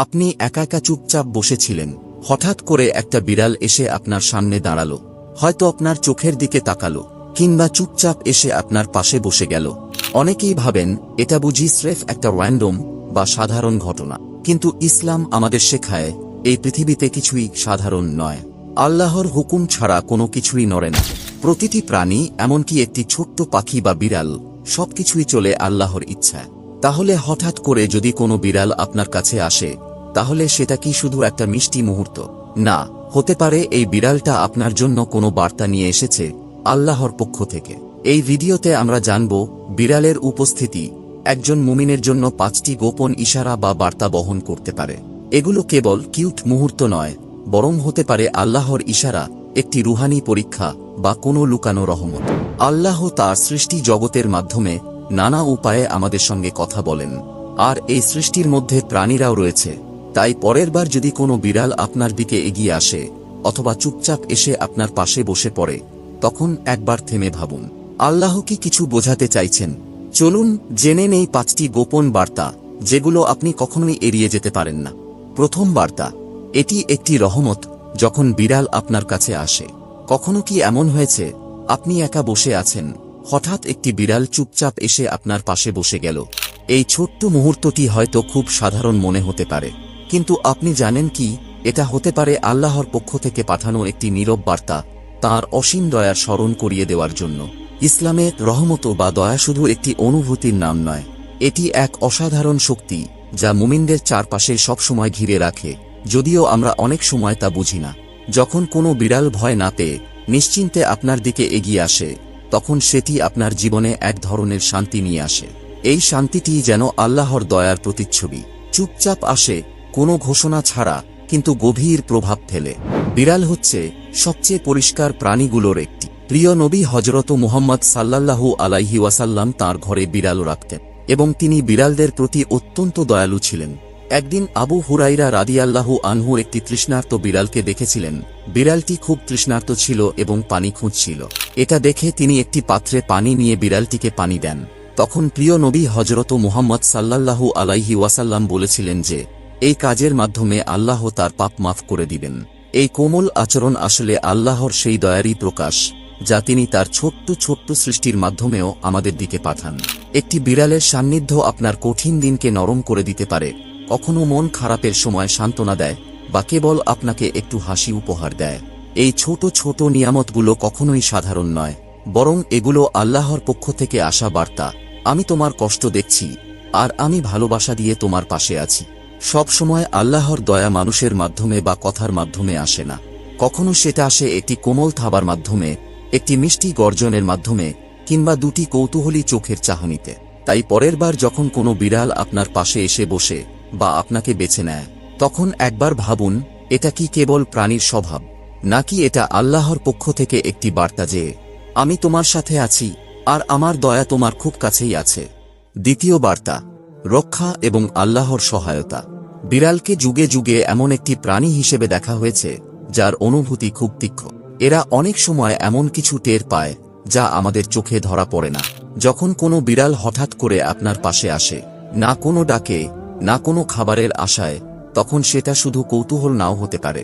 আপনি একা একা চুপচাপ বসেছিলেন, হঠাৎ করে একটা বিড়াল এসে আপনার সামনে দাঁড়ালো, হয়তো আপনার চোখের দিকে তাকালো, কিংবা চুপচাপ এসে আপনার পাশে বসে গেল। অনেকেই ভাবেন এটা বুঝি স্রেফ একটা র্যান্ডম বা সাধারণ ঘটনা, কিন্তু ইসলাম আমাদের শেখায় এই পৃথিবীতে কিছুই সাধারণ নয়। আল্লাহর হুকুম ছাড়া কোনো কিছুই নড়ে না। প্রতিটি প্রাণী, এমনকি একটি ছোট্ট পাখি বা বিড়াল, সবকিছুই চলে আল্লাহর ইচ্ছায়। তাহলে হঠাৎ করে যদি কোনো বিড়াল আপনার কাছে আসে, তাহলে সেটা কি শুধু একটা মিষ্টি মুহূর্ত? না, হতে পারে এই বিড়ালটা আপনার জন্য কোনো বার্তা নিয়ে এসেছে আল্লাহর পক্ষ থেকে। এই ভিডিওতে আমরা জানব বিড়ালের উপস্থিতি একজন মুমিনের জন্য 5টি গোপন ইশারা বা বার্তা বহন করতে পারে। এগুলো কেবল কিউট মুহূর্ত নয়, বরং হতে পারে আল্লাহর ইশারা, একটি রুহানি পরীক্ষা বা কোনো লুকানো রহমত। আল্লাহ তার সৃষ্টি জগতের মাধ্যমে নানা উপায়ে আমাদের সঙ্গে কথা বলেন, আর এই সৃষ্টির মধ্যে প্রাণীরাও রয়েছে। তাই পরের বার যদি কোনো বিড়াল আপনার দিকে এগিয়ে আসে অথবা চুপচাপ এসে আপনার পাশে বসে পড়ে, তখন একবার থেমে ভাবুন, আল্লাহ কি কিছু বোঝাতে চাইছেন? চলুন জেনে নেই 5টি গোপন বার্তা, যেগুলো আপনি কখনোই এড়িয়ে যেতে পারেন না। প্রথম বার্তা, এটি একটি রহমত। যখন বিড়াল আপনার কাছে আসে, কখনো কি এমন হয়েছে আপনি একা বসে আছেন, হঠাৎ একটি বিড়াল চুপচাপ এসে আপনার পাশে বসে গেল? এই ছোট্ট মুহূর্তটি হয়তো খুব সাধারণ মনে হতে পারে, কিন্তু আপনি জানেন কি, এটা হতে পারে আল্লাহর পক্ষ থেকে পাঠানো একটি নীরব বার্তা, তাঁর অসীম দয়ার স্মরণ করিয়ে দেওয়ার জন্য। ইসলামে রহমত বা দয়া শুধু একটি অনুভূতির নাম নয়, এটি এক অসাধারণ শক্তি যা মুমিনদের চারপাশে সবসময় ঘিরে রাখে, যদিও আমরা অনেক সময় তা বুঝি না। যখন কোনো বিড়াল ভয় না পেয়ে নিশ্চিন্তে আপনার দিকে এগিয়ে আসে, তখন সেটি আপনার জীবনে এক ধরনের শান্তি নিয়ে আসে। এই শান্তিটি যেন আল্লাহর দয়ার প্রতিচ্ছবি। চুপচাপ আসে, কোনো ঘোষণা ছাড়া, কিন্তু গভীর প্রভাব ফেলে। বিড়াল হচ্ছে সবচেয়ে পরিষ্কার প্রাণীগুলোর একটি। প্রিয় নবী হযরত মুহাম্মদ সাল্লাল্লাহু আলাইহি ওয়াসাল্লাম তাঁর ঘরে বিড়াল রাখতেন, এবং তিনি বিড়ালদের প্রতি অত্যন্ত দয়ালু ছিলেন। একদিন আবু হুরাইরা রাদিয়াল্লাহু আনহু একটি তৃষ্ণার্ত বিড়ালকে দেখেছিলেন। বিড়ালটি খুব তৃষ্ণার্ত ছিল এবং পানি খুঁজছিল। এটা দেখে তিনি একটি পাত্রে পানি নিয়ে বিড়ালটিকে পানি দেন। তখন প্রিয় নবী হযরত মুহাম্মদ সাল্লাল্লাহু আলাইহি ওয়াসাল্লাম বলেছিলেন যে এই কাজের মাধ্যমে আল্লাহ তার পাপ মাফ করে দিবেন। এই কোমল আচরণ আসলে আল্লাহর সেই দয়ারই প্রকাশ, যা তিনি তার ছোট্ট ছোট্ট সৃষ্টির মাধ্যমেও আমাদের দিকে পাঠান। একটি বিড়ালের সান্নিধ্য আপনার কঠিন দিনকে নরম করে দিতে পারে, কখনো মন খারাপের সময় সান্ত্বনা দেয়, বা কেবল আপনাকে একটু হাসি উপহার দেয়। এই ছোট ছোট নিয়ামতগুলো কখনোই সাধারণ নয়, বরং এগুলো আল্লাহর পক্ষ থেকে আসা বার্তা। আমি তোমার কষ্ট দেখছি, আর আমি ভালোবাসা দিয়ে তোমার পাশে আছি। সব সময় আল্লাহর দয়া মানুষের মাধ্যমে বা কথার মাধ্যমে আসে না, কখনো সেটা আসে একটি কোমল থাবার মাধ্যমে, একটি মিষ্টি গর্জনের মাধ্যমে, কিংবা দুটি কৌতূহলী চোখের চাহনিতে। তাই পরের বার যখন কোনো বিড়াল আপনার পাশে এসে বসে বা আপনাকে বেছে নেয়, তখন একবার ভাবুন, এটা কি কেবল প্রাণীর স্বভাব, নাকি এটা আল্লাহর পক্ষ থেকে একটি বার্তা যে আমি তোমার সাথে আছি, আর আমার দয়া তোমার খুব কাছেই আছে। দ্বিতীয় বার্তা, রক্ষা এবং আল্লাহর সহায়তা। বিড়ালকে যুগে যুগে এমন একটি প্রাণী হিসেবে দেখা হয়েছে যার অনুভূতি খুব তীক্ষ্ণ। এরা অনেক সময় এমন কিছু টের পায় যা আমাদের চোখে ধরা পড়ে না। যখন কোনো বিড়াল হঠাৎ করে আপনার পাশে আসে, না কোনো ডাকে, না কোনো খাবারের আশায়, তখন সেটা শুধু কৌতূহল নাও হতে পারে।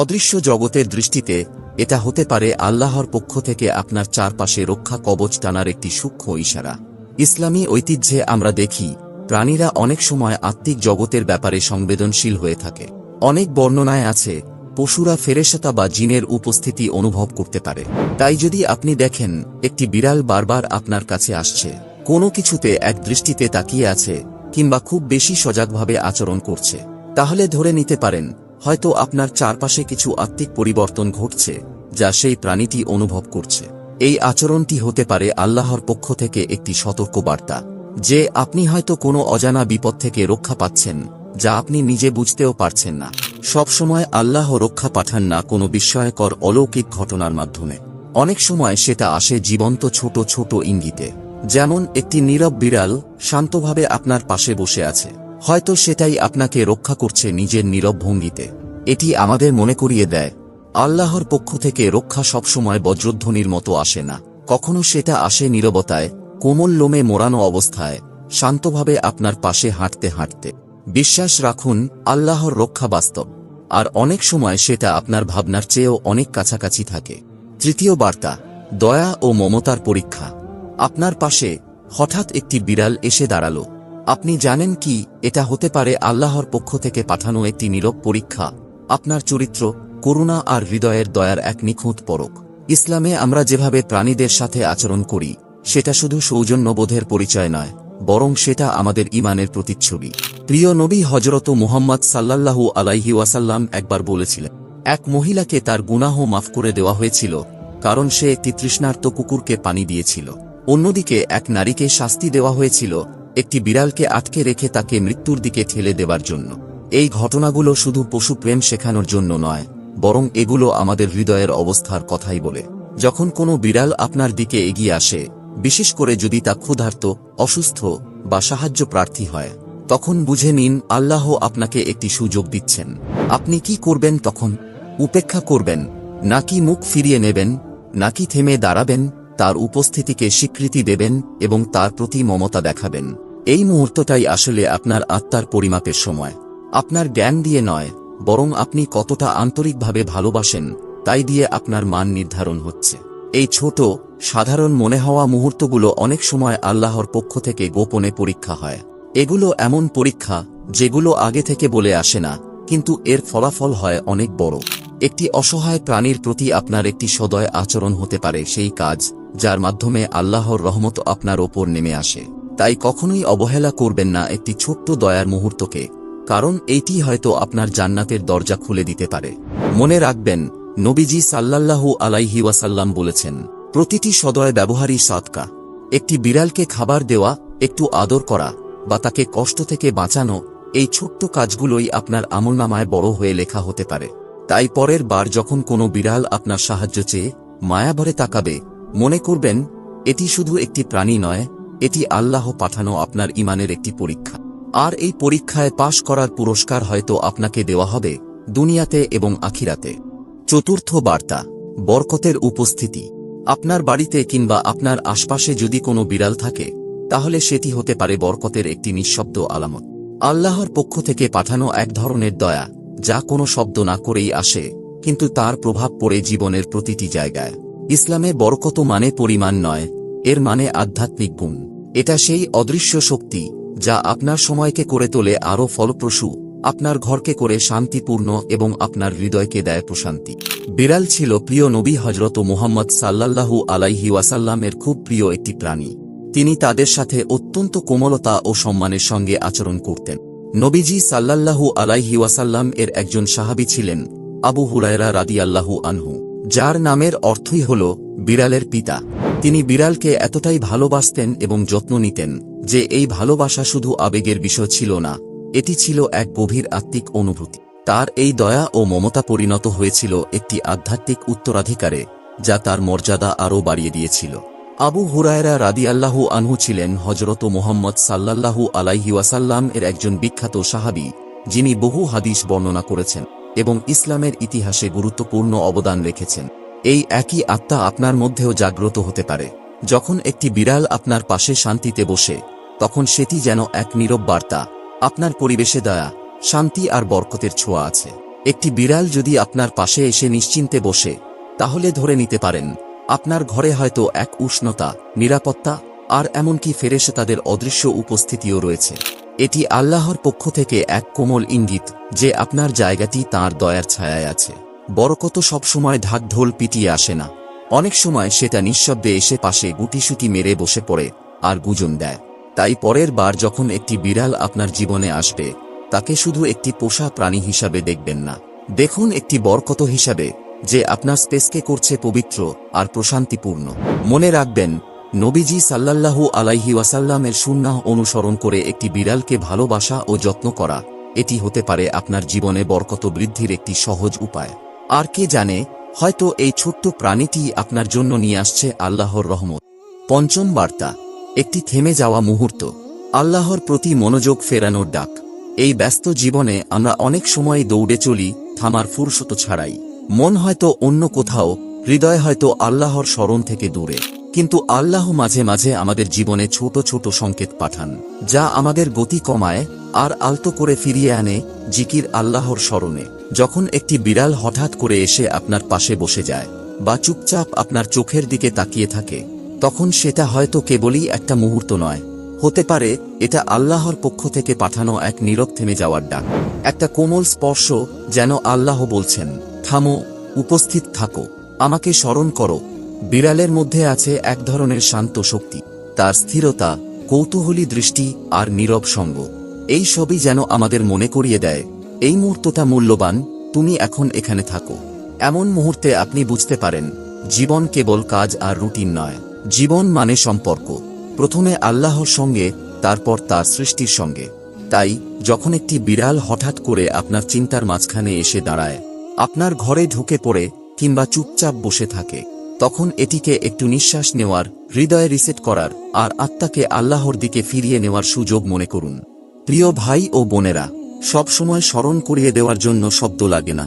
অদৃশ্য জগতের দৃষ্টিতে এটা হতে পারে আল্লাহর পক্ষ থেকে আপনার চারপাশে রক্ষা কবচ টানার একটি সূক্ষ্ম ইশারা। ইসলামী ঐতিহ্যে আমরা দেখি প্রাণীরা অনেক সময় আত্মিক জগতের ব্যাপারে সংবেদনশীল হয়ে থাকে। অনেক বর্ণনায় আছে পশুরা ফেরেশতা বা জিনের উপস্থিতি অনুভব করতে পারে। তাই যদি আপনি দেখেন একটি বিড়াল বারবার আপনার কাছে আসছে, কোনো কিছুতে এক দৃষ্টিতে তাকিয়ে আছে, কিংবা খুব বেশি সজাগভাবে আচরণ করছে, তাহলে ধরে নিতে পারেন হয়তো আপনার চারপাশে কিছু আত্মিক পরিবর্তন ঘটছে যা সেই প্রাণীটি অনুভব করছে। এই আচরণটি হতে পারে আল্লাহর পক্ষ থেকে একটি সতর্ক বার্তা যে আপনি হয়তো কোনো অজানা বিপদ থেকে রক্ষা পাচ্ছেন, যা আপনি নিজে বুঝতেও পারছেন না। সবসময় আল্লাহ রক্ষা পাঠান না কোনো বিস্ময়কর অলৌকিক ঘটনার মাধ্যমে। অনেক সময় সেটা আসে জীবন্ত ছোট ছোট ইঙ্গিতে, যেমন একটি নীরব বিড়াল শান্তভাবে আপনার পাশে বসে আছে, হয়তো সেটাই আপনাকে রক্ষা করছে নিজের নীরব ভঙ্গিতে। এটি আমাদের মনে করিয়ে দেয় আল্লাহর পক্ষ থেকে রক্ষা সবসময় বজ্রধ্বনির মতো আসে না, কখনো সেটা আসে নীরবতায়, কোমল লোমে মোড়ানো অবস্থায়, শান্তভাবে আপনার পাশে হাঁটতে হাঁটতে। বিশ্বাস রাখুন, আল্লাহর রক্ষা বাস্তব, আর অনেক সময় সেটা আপনার ভাবনার চেয়েও অনেক কাছাকাছি থাকে। তৃতীয় বার্তা, দয়া ও মমতার পরীক্ষা। আপনার পাশে হঠাৎ একটি বিড়াল এসে দাঁড়ালো। আপনি জানেন কি, এটা হতে পারে আল্লাহর পক্ষ থেকে পাঠানো একটি নীরব পরীক্ষা, আপনার চরিত্র, করুণা আর হৃদয়ের দয়ার এক নিখুঁত পরখ। ইসলামে আমরা যেভাবে প্রাণীদের সাথে আচরণ করি, সেটা শুধু সৌজন্যবোধের পরিচয় নয়, বরং সেটা আমাদের ঈমানের প্রতিচ্ছবি। প্রিয় নবী হযরত মুহাম্মদ সাল্লাল্লাহু আলাইহি ওয়াসাল্লাম একবার বলেছিলেন, এক মহিলাকে তার গুনাহ মাফ করে দেওয়া হয়েছিল, কারণ সে একটি তৃষ্ণার্ত কুকুরকে পানি দিয়েছিল। অন্যদিকে এক নারীকে শাস্তি দেওয়া হয়েছিল একটি বিড়ালকে আটকে রেখে তাকে মৃত্যুর দিকে ঠেলে দেবার জন্য। এই ঘটনাগুলো শুধু পশু প্রেম শেখানোর জন্য নয়, বরং এগুলো আমাদের হৃদয়ের অবস্থার কথাই বলে। যখন কোনো বিড়াল আপনার দিকে এগিয়ে আসে, বিশেষ করে যদি তা ক্ষুধার্ত, অসুস্থ বা সাহায্য প্রার্থী হয়, তখন বুঝে নিন আল্লাহ আপনাকে একটি সুযোগ দিচ্ছেন। আপনি কি করবেন তখন? উপেক্ষা করবেন, নাকি মুখ ফিরিয়ে নেবেন, নাকি থেমে দাঁড়াবেন, তার উপস্থিতিকে স্বীকৃতি দেবেন এবং তার প্রতি মমতা দেখাবেন? এই মুহূর্তটাই আসলে আপনার আত্মার পরিমাপের সময়। আপনার জ্ঞান দিয়ে নয়, বরং আপনি কতটা আন্তরিকভাবে ভালোবাসেন তাই দিয়ে আপনার মান নির্ধারণ হচ্ছে। এই ছোট, সাধারণ মনে হওয়া মুহূর্তগুলো অনেক সময় আল্লাহর পক্ষ থেকে গোপনে পরীক্ষা হয়। এগুলো এমন পরীক্ষা যেগুলো আগে থেকে বলে আসে না, কিন্তু এর ফলাফল হয় অনেক বড়। একটি অসহায় প্রাণীর প্রতি আপনার একটি সদয় আচরণ হতে পারে সেই কাজ যার মাধ্যমে আল্লাহর রহমত আপনার ওপর নেমে আসে। তাই কখনোই অবহেলা করবেন না একটি ছোট্ট দয়ার মুহূর্তকে, কারণ এইটি হয়তো আপনার জান্নাতের দরজা খুলে দিতে পারে। মনে রাখবেন, নবীজি সাল্লাল্লাহু আলাইহি ওয়াসাল্লাম বলেছেন, প্রতিটি সদয় ব্যবহারই সাদকা। একটি বিড়ালকে খাবার দেওয়া, একটু আদর করা বা তাকে কষ্ট থেকে বাঁচানো, এই ছোট্ট কাজগুলোই আপনার আমলনামায় বড় হয়ে লেখা হতে পারে। তাই পরের বার যখন কোনো বিড়াল আপনার সাহায্য চেয়ে মায়াভরে তাকাবে, মনে করবেন এটি শুধু একটি প্রাণী নয়, এটি আল্লাহ পাঠানো আপনার ঈমানের একটি পরীক্ষা। আর এই পরীক্ষায় পাশ করার পুরস্কার হয়তো আপনাকে দেওয়া হবে দুনিয়াতে এবং আখিরাতে। চতুর্থ বার্তা, বরকতের উপস্থিতি। আপনার বাড়িতে কিংবা আপনার আশপাশে যদি কোনো বিড়াল থাকে, তাহলে সেটি হতে পারে বরকতের একটি নিঃশব্দ আলামত। আল্লাহর পক্ষ থেকে পাঠানো এক ধরনের দয়া, যা কোনো শব্দ না করেই আসে, কিন্তু তার প্রভাব পড়ে জীবনের প্রতিটি জায়গায়। ইসলামে বরকত মানে পরিমাণ নয়, এর মানে আধ্যাত্মিক গুণ। এটা সেই অদৃশ্য শক্তি যা আপনার সময়কে করে তোলে আরও ফলপ্রসূ, আপনার ঘরকে করে শান্তিপূর্ণ এবং আপনার হৃদয়কে দেয় প্রশান্তি। বিড়াল ছিল প্রিয় নবী হযরত মুহাম্মদ সাল্লাল্লাহু আলাইহি ওয়াসাল্লামের খুব প্রিয় একটি প্রাণী। তিনি তাদের সাথে অত্যন্ত কোমলতা ও সম্মানের সঙ্গে আচরণ করতেন। নবীজি সাল্লাল্লাহু আলাইহি ওয়াসাল্লাম এর একজন সাহাবী ছিলেন আবু হুরায়রা রাদিয়াল্লাহু আনহু, যার নামের অর্থই হল বিড়ালের পিতা। তিনি বিড়ালকে এতটাই ভালোবাসতেন এবং যত্ন নিতেন যে এই ভালোবাসা শুধু আবেগের বিষয় ছিল না, এটি ছিল এক গভীর আত্মিক অনুভূতি। তার এই দয়া ও মমতা পরিণত হয়েছিল একটি আধ্যাত্মিক উত্তরাধিকারে, যা তার মর্যাদা আরও বাড়িয়ে দিয়েছিল। আবু হুরায়রা রাদিয়াল্লাহু আনহু ছিলেন হযরত মুহাম্মদ সাল্লাল্লাহু আলাইহি ওয়াসাল্লাম এর একজন বিখ্যাত সাহাবী, যিনি বহু হাদিস বর্ণনা করেছেন এবং ইসলামের ইতিহাসে গুরুত্বপূর্ণ অবদান রেখেছেন। এই একই আত্মা আপনার মধ্যেও জাগ্রত হতে পারে। যখন একটি বিড়াল আপনার পাশে শান্তিতে বসে, তখন সেটি যেন এক নীরব বার্তা, আপনার পরিবেশে দয়া, শান্তি আর বরকতের ছোঁয়া আছে। একটি বিড়াল যদি আপনার পাশে এসে নিশ্চিন্তে বসে, তাহলে ধরে নিতে পারেন আপনার ঘরে হয়তো এক উষ্ণতা, নিরাপত্তা আর এমনকি ফেরেশতাদের অদৃশ্য উপস্থিতিও রয়েছে। এটি আল্লাহর পক্ষ থেকে এক কোমল ইঙ্গিত যে আপনার জায়গাটি তাঁর দয়ার ছায়ায় আছে। বরকত সবসময় ঢাকঢোল পিটিয়ে আসে না, অনেক সময় সেটা নিঃশব্দে এসে পাশে গুটিসুটি মেরে বসে পড়ে আর গুঞ্জন দেয়। তাই পরের বার যখন একটি বিড়াল আপনার জীবনে আসবে, তাকে শুধু একটি পোষা প্রাণী হিসাবে দেখবেন না, দেখুন একটি বরকত হিসাবে, যে আপনার স্পেসকে করছে পবিত্র আর প্রশান্তিপূর্ণ। মনে রাখবেন, নবীজি সাল্লাল্লাহু আলাইহি ওয়াসাল্লামের সুন্নাহ অনুসরণ করে একটি বিড়ালকে ভালোবাসা ও যত্ন করা, এটি হতে পারে আপনার জীবনে বরকত বৃদ্ধির একটি সহজ উপায়। আর কে জানে, হয়তো এই ছোট্ট প্রাণীটি আপনার জন্য নিয়ে আসছে আল্লাহর রহমত। পঞ্চম বার্তা, একটি থেমে যাওয়া মুহূর্ত। আল্লাহর প্রতি মনোযোগ ফেরানোর ডাক। এই ব্যস্ত জীবনে আমরা অনেক সময় দৌড়ে চলি, থামার ফুরসত ছাড়াই। মন হয়তো অন্য কোথাও, হৃদয় হয়তো আল্লাহর স্মরণ থেকে দূরে। কিন্তু আল্লাহ মাঝে মাঝে আমাদের জীবনে ছোট ছোট সংকেত পাঠান, যা আমাদের গতি কমায় আর আলতো করে ফিরিয়ে আনে জিকির আল্লাহর স্মরণে। যখন একটি বিড়াল হঠাৎ করে এসে আপনার পাশে বসে যায় বা চুপচাপ আপনার চোখের দিকে তাকিয়ে থাকে, তখন সেটা হয়তো কেবলই একটা মুহূর্ত নয়, হতে পারে এটা আল্লাহর পক্ষ থেকে পাঠানো এক নীরব থেমে যাওয়ার ডাক, একটা কোমল স্পর্শ, যেন আল্লাহ বলছেন, থামো, উপস্থিত থাকো, আমাকে স্মরণ করো। বিড়ালের মধ্যে আছে এক ধরনের শান্ত শক্তি, তার স্থিরতা, কৌতূহলী দৃষ্টি আর নীরব সঙ্গ, এই সবই যেন আমাদের মনে করিয়ে দেয়, এই মুহূর্তটা মূল্যবান, তুমি এখন এখানে থাকো। এমন মুহূর্তে আপনি বুঝতে পারেন, জীবন কেবল কাজ আর রুটিন নয়, জীবন মানে সম্পর্ক, প্রথমে আল্লাহর সঙ্গে, তারপর তার সৃষ্টির সঙ্গে। তাই যখন একটি বিড়াল হঠাৎ করে আপনার চিন্তার মাঝখানে এসে দাঁড়ায়, আপনার ঘরে ঢুকে পড়ে কিংবা চুপচাপ বসে থাকে, তখন এটিকে একটু নিঃশ্বাস নেওয়ার, হৃদয়ে রিসেট করার আর আত্মাকে আল্লাহর দিকে ফিরিয়ে নেওয়ার সুযোগ মনে করুন। প্রিয় ভাই ও বোনেরা, সব সময় স্মরণ করিয়ে দেওয়ার জন্য শব্দ লাগে না,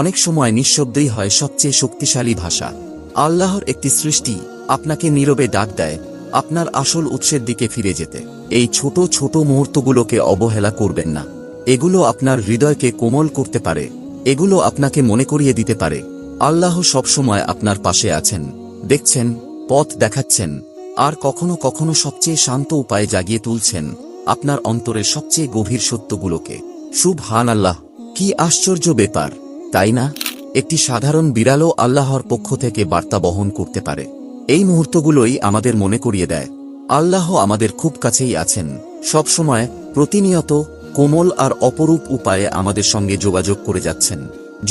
অনেক সময় নিঃশব্দেই হয় সবচেয়ে শক্তিশালী ভাষা। আল্লাহর একটি সৃষ্টি আপনাকে নীরবে ডাক দেয় আপনার আসল উৎসের দিকে ফিরে যেতে। এই ছোট ছোট মুহূর্তগুলোকে অবহেলা করবেন না, এগুলো আপনার হৃদয়কে কোমল করতে পারে, এগুলো আপনাকে মনে করিয়ে দিতে পারে আল্লাহ সবসময় আপনার পাশে আছেন, দেখছেন, পথ দেখাচ্ছেন, আর কখনো কখনো সবচেয়ে শান্ত উপায়ে জাগিয়ে তুলছেন আপনার অন্তরের সবচেয়ে গভীর সত্যগুলোকে। সুবহানাল্লাহ, কি আশ্চর্য ব্যাপার, তাই না? একটি সাধারণ বিড়ালও আল্লাহর পক্ষ থেকে বার্তা বহন করতে পারে। এই মুহূর্তগুলোই আমাদের মনে করিয়ে দেয়, আল্লাহ আমাদের খুব কাছেই আছেন, সবসময়, প্রতিনিয়ত, কোমল আর অপরূপ উপায়ে আমাদের সঙ্গে যোগাযোগ করে যাচ্ছেন।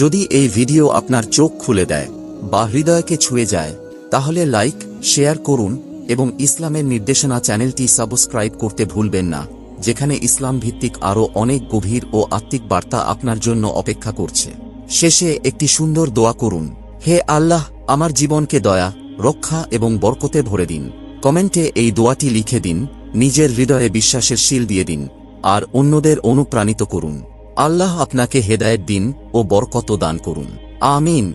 যদি এই ভিডিও আপনার চোখ খুলে দেয় বা হৃদয়কে ছুঁয়ে যায়, তাহলে লাইক, শেয়ার করুন এবং ইসলামের নির্দেশনা চ্যানেলটি সাবস্ক্রাইব করতে ভুলবেন না, যেখানে ইসলাম ভিত্তিক আরও অনেক গভীর ও আত্মিক বার্তা আপনার জন্য অপেক্ষা করছে। শেষে একটি সুন্দর দোয়া করুন, হে আল্লাহ, আমার জীবনকে দয়া, রক্ষা এবং বরকতে ভরে দিন। কমেন্টে এই দোয়াটি লিখে দিন, নিজের হৃদয়ে বিশ্বাসের শিল দিয়ে দিন আর অন্যদের অনুপ্রাণিত করুন। আল্লাহ আপনাকে হেদায়েত দিন ও বরকত দান করুন। আমিন।